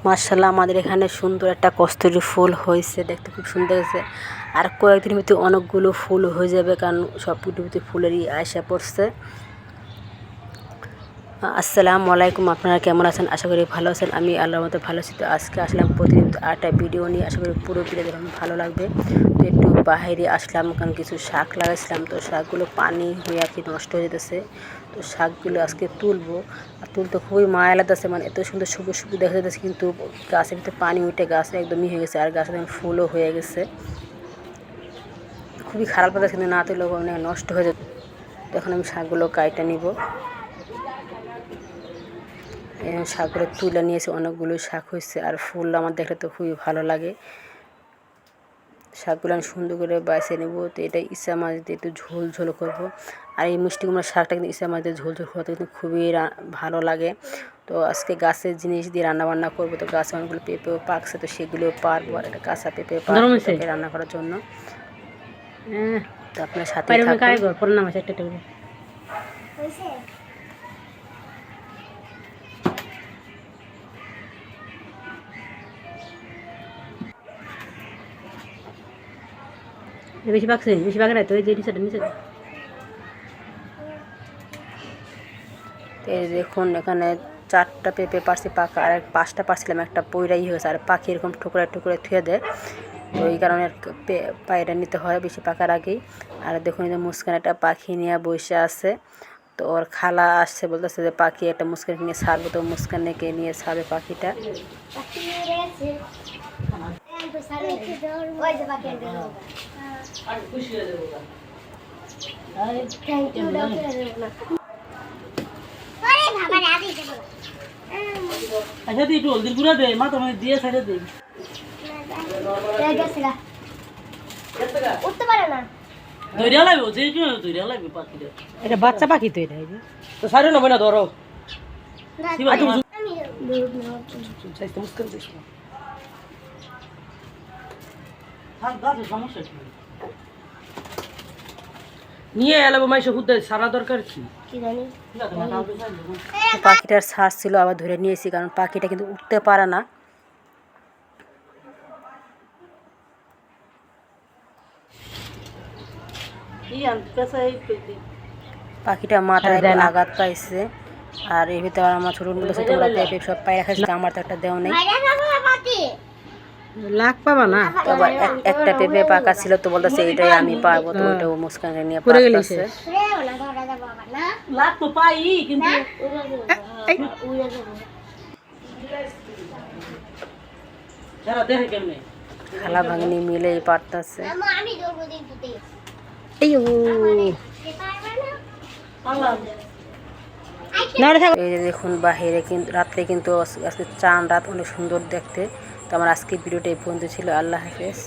মাশাআল্লাহ আমাদের এখানে সুন্দর একটা কস্তুরী ফুল হয়েছে, দেখতে খুব সুন্দর হয়েছে। আর কয়েকদিনের ভিতরে অনেকগুলো ফুল হয়ে যাবে, কারণ সব ভিতরে ফুলেরই আশা পড়ছে। আসসালামু আলাইকুম, আপনারা কেমন আছেন? আশা করি ভালো আছেন। আমি আল্লাহর মতো ভালো আছি। তো আজকে আসলাম প্রতিনিয়ত আরেকটা ভিডিও নিয়ে, আশা করি পুরো ভিডিও দেখুন, ভালো লাগবে। তো একটু বাইরে আসলাম, কারণ কিছু শাক লাগাইছিলাম, তো শাকগুলো পানি হয়ে আর কি নষ্ট হয়ে যেতেছে। তো শাকগুলো আজকে তুলবো, আর তুলতে খুবই মায়া লাগতেছে, মানে এত সুন্দর সবুজ সবুজ দেখা যাচ্ছে, কিন্তু গাছের ভিতরে পানি উঠে গাছ একদমই হয়ে গেছে, আর গাছের ফুলও হয়ে গেছে। খুবই খারাপ লাগতেছে, কিন্তু না তুললেও অনেক নষ্ট হয়ে যাবে। তো এখন আমি শাকগুলো কাইটা নিব। শাকগুলো তুলে নিয়েছে, অনেকগুলো শাক হয়েছে, আর ফুল আমার দেখলে তো খুবই ভালো লাগে। শাকগুলো আমি সুন্দর করে বাইছে নেব। তো এটা ইসা মাছ দিয়ে একটু ঝোল ঝোল করবো। আর এই মিষ্টি কুমড়ার শাকটা কিন্তু ইসা মাছ দিয়ে ঝোল ঝোল করতে কিন্তু খুবই ভালো লাগে। তো আজকে গাছের জিনিস দিয়ে রান্না বান্না করবো। তো গাছে অনেকগুলো পেঁপেও পাকছে, তো সেগুলোও পারবো, আর একটা কাঁচা পেঁপে পারবো রান্না করার জন্য। তো আপনার সাথে থাকুন। বেশি পাকছে, বেশি পাকে না তো, এই যে নিচে এই দেখুন, এখানে 4টা পেঁপে পারছি পাকা, আর 5টা পারছিলাম, একটা পইরাই হয়েছে, আর পাখি এরকম টুকরা টুকরে থুয়ে দেয়। তো এই কারণে পায়রা নিতে হয় বেশি পাকার আগেই। আর দেখুন, যে মুস্কান একটা পাখি নিয়ে বসে আছে। তো ওর খালা আসছে, বলতেছে যে পাখি একটা মুস্কান নিয়ে ছাড়বো, তো মুস্কানকে নিয়ে ছাড়বে পাখিটা। আচ্ছা দি একটু হলদির গুঁড়া দে, মা তোমায় দিয়ে সাইডে দে। উঠতে পারে না, দইরা লাগবে, যে কি দইরা লাগবে পাখিটা। এটা বাচ্চা পাখি তো, এটা তো সাইডে নবে না, ধরো নিয়ে এলাবো মাইসে খুঁজতে সারা দরকার কি জানি। পাখিটার শ্বাস ছিল, আবার ধরে নিয়েছি, কারণ পাখিটা কিন্তু উঠতে পারে না। পাখিটা মাথায় আঘাত পাইছে, আর এর ভিতরে আমার ছোট বলেছে তোমরা পেঁপে সব পাই রাখাইছে, আমার তো একটা দেও নেই, লাখ পাবা না। আবার একটা পেঁপে পাকা ছিল, তো বলতেছে এটাই আমি পারবো, তো ওইটাও মুস্কানকে নিয়ে পারতেছে। লাখ তো পাই, কিন্তু খালা ভাঙনি মিলেই পারতেছে। এই যে দেখুন বাহিরে কিন্তু রাত্রে কিন্তু আজকে চাঁদ রাত অনেক সুন্দর দেখতে। তো আমার আজকে ভিডিওটা এই পর্যন্ত ছিল। আল্লাহ হাফেজ।